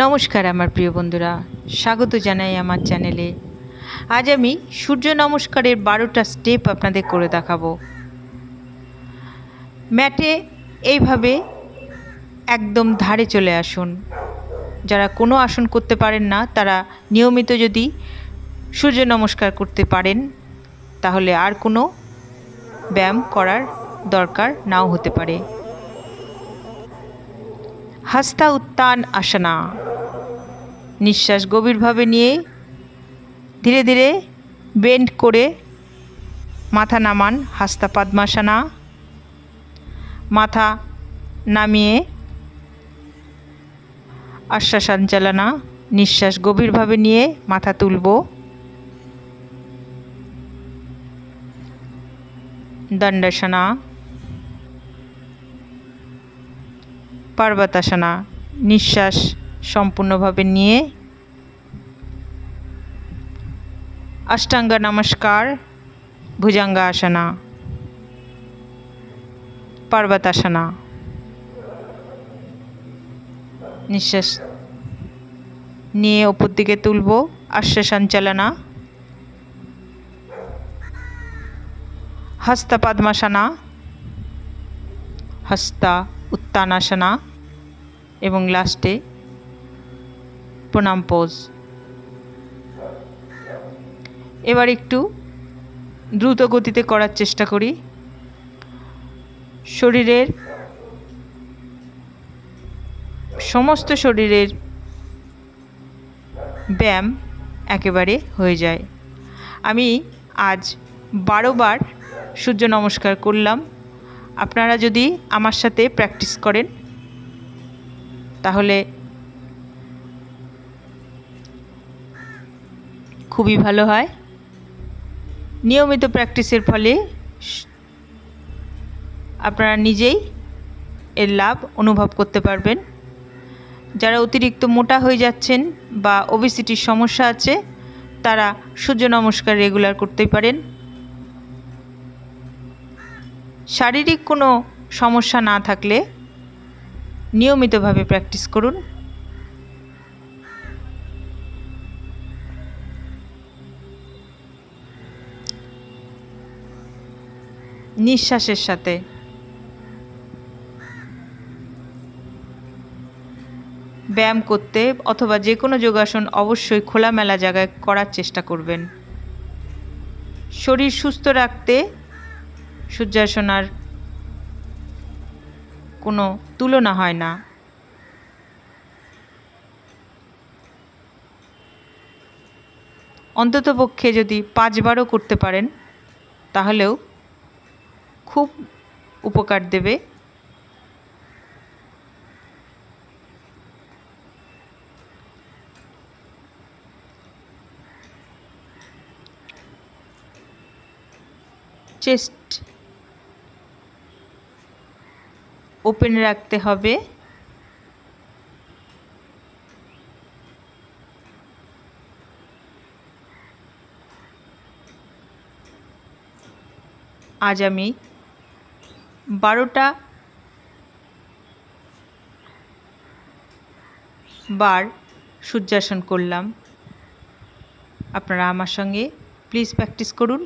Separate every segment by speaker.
Speaker 1: নমস্কার আমার প্রিয় বন্ধুরা, স্বাগত জানাই আমার চ্যানেলে। আজ আমি সূর্য নমস্কারের 12টা স্টেপ আপনাদের করে দেখাবো। ম্যাটে এইভাবে একদম ধারে চলে আসুন। যারা কোনো আসন করতে পারেন না তারা নিয়মিত যদি সূর্য নমস্কার করতে পারেন তাহলে আর কোনো ব্যায়াম করার দরকার নাও হতে পারে। হস্তা উত্তান আসনা, নিঃশ্বাস গভীরভাবে নিয়ে ধীরে ধীরে বেন্ড করে মাথা নামান। হস্তা পদ্মাসনা, মাথা নামিয়ে অশ্বাসঞ্চালনা, নিঃশ্বাস গভীরভাবে নিয়ে মাথা তুলব। দণ্ডাসনা, পর্বতাসনা, নিঃশ্বাস সম্পূর্ণভাবে নিয়ে অষ্টাঙ্গ নমস্কার, ভুজঙ্গাসনা, পর্বতাসনা, নিঃশ্বাস নিয়ে ওপর দিকে তুলব। অশ্বাসঞ্চালনা, হস্ত পদ্মাসনা, হস্তা উত্তানাসনা এবং লাস্টে প্রণাম পোজ। এবার একটু দ্রুত গতিতে করার চেষ্টা করি। সমস্ত শরীরের ব্যায়াম একেবারে হয়ে যায়। আমি আজ 12 বার সূর্য নমস্কার করলাম। আপনারা যদি আমার সাথে প্র্যাকটিস করেন তাহলে খুবই ভালো হয়। নিয়মিত প্র্যাকটিসের ফলে আপনারা নিজেই এর লাভ অনুভব করতে পারবেন। যারা অতিরিক্ত মোটা হয়ে যাচ্ছেন বা ওবেসিটির সমস্যা আছে তারা সূর্য নমস্কার রেগুলার করতেই পারেন। শারীরিক কোনো সমস্যা না থাকলে নিয়মিতভাবে প্র্যাকটিস করুন। নিঃশ্বাসের সাথে ব্যায়াম করতে অথবা যে কোনো যোগাসন অবশ্যই খোলামেলা জায়গায় করার চেষ্টা করবেন। শরীর সুস্থ রাখতে সূর্যাসনার কোনো তুলনা হয় না। অন্ততপক্ষে যদি 5 বারও করতে পারেন তাহলেও খুব উপকার দেবে। চেস্ট ওপেন রাখতে হবে। আজ আমি 12টা বার সূর্যাসন করলাম। আপনারা আমার সঙ্গে প্লিজ প্র্যাকটিস করুন।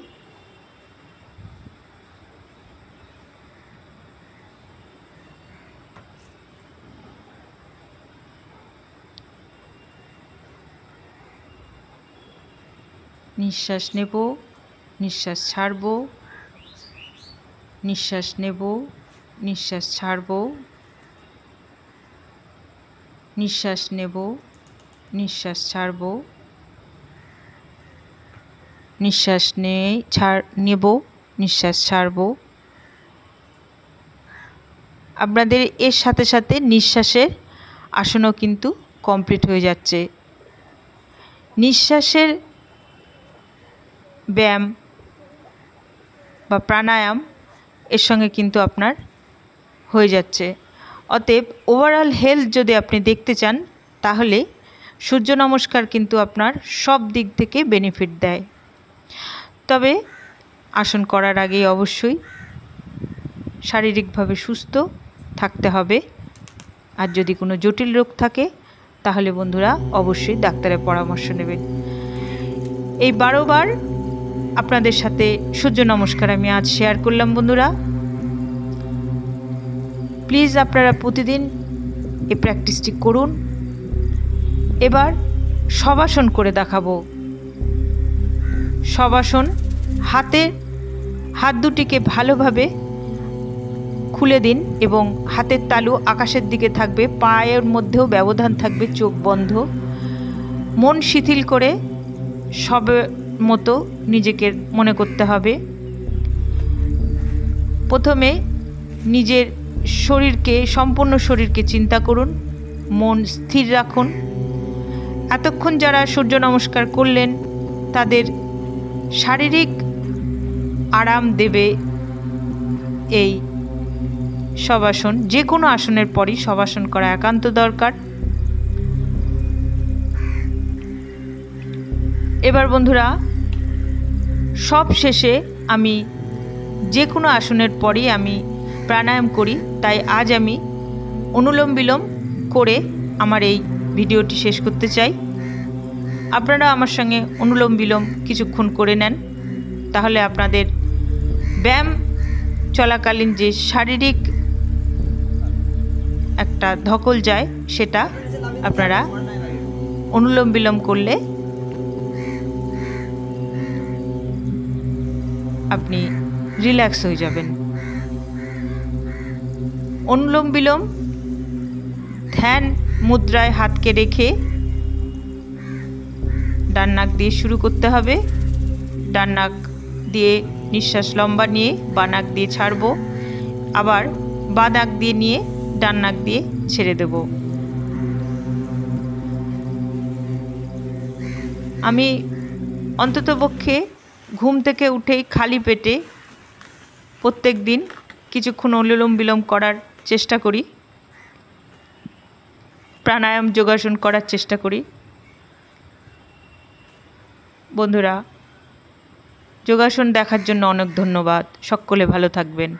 Speaker 1: নিঃশ্বাস নেব, নিঃশ্বাস ছাড়ব, নিঃশ্বাস নেব, নিঃশ্বাস ছাড়ব, নিঃশ্বাস নেব, নিঃশ্বাস ছাড়ব, নিঃশ্বাস নেব, নিঃশ্বাস ছাড়ব। আপনাদের এর সাথে সাথে নিঃশ্বাসের আসনও কিন্তু কমপ্লিট হয়ে যাচ্ছে। নিঃশ্বাসের ব্যায়াম বা প্রাণায়াম এর সঙ্গে কিন্তু আপনার হয়ে যাচ্ছে। অতএব ওভারঅল হেলথ যদি আপনি দেখতে চান তাহলে সূর্য নমস্কার কিন্তু আপনার সব দিক থেকে বেনিফিট দেয়। তবে আসন করার আগেই অবশ্যই শারীরিকভাবে সুস্থ থাকতে হবে। আর যদি কোনো জটিল রোগ থাকে তাহলে বন্ধুরা অবশ্যই ডাক্তারের পরামর্শ নেবেন। এই 12 বার আপনাদের সাথে সূর্য নমস্কার আমি আজ শেয়ার করলাম বন্ধুরা। প্লিজ আপনারা প্রতিদিন এই প্র্যাকটিসটি করুন। এবার শবাসন করে দেখাবো। শবাসন, হাত দুটিকে ভালোভাবে খুলে দিন এবং হাতের তালু আকাশের দিকে থাকবে, পায়ের মধ্যেও ব্যবধান থাকবে, চোখ বন্ধ, মন শিথিল করে সবের মতো নিজেকে মনে করতে হবে। প্রথমে নিজের শরীরকে, সম্পূর্ণ শরীরকে চিন্তা করুন, মন স্থির রাখুন। এতক্ষণ যারা সূর্য নমস্কার করলেন তাদের শারীরিক আরাম দেবে এই শবাসন। যে কোনো আসনের পরই শবাসন করা একান্ত দরকার। এবার বন্ধুরা সব শেষে আমি যে কোনো আসনের পরই আমি প্রাণায়াম করি, তাই আজ আমি অনুলোম বিলোম করে আমার এই ভিডিওটি শেষ করতে চাই। আপনারা আমার সঙ্গে অনুলোম বিলোম কিছুক্ষণ করে নেন, তাহলে আপনাদের ব্যায়াম চলাকালীন যে শারীরিক একটা ধকল যায় সেটা আপনারা অনুলোম বিলোম করলে আপনি রিল্যাক্স হয়ে যাবেন। অনুলোম বিলোম ধ্যান মুদ্রায় হাতকে রেখে ডান নাক দিয়ে শুরু করতে হবে। ডান নাক দিয়ে নিঃশ্বাস লম্বা নিয়ে বাঁ নাক দিয়ে ছাড়ব, আবার বাঁ নাক দিয়ে নিয়ে ডান নাক দিয়ে ছেড়ে দেব। আমি অন্ততপক্ষে ঘুম থেকে উঠেই খালি পেটে প্রত্যেক দিন কিছুক্ষণ অনুলোম বিলোম করার চেষ্টা করি, প্রাণায়াম যোগাসন করার চেষ্টা করি। বন্ধুরা যোগাসন দেখার জন্য অনেক ধন্যবাদ। সকলে ভালো থাকবেন।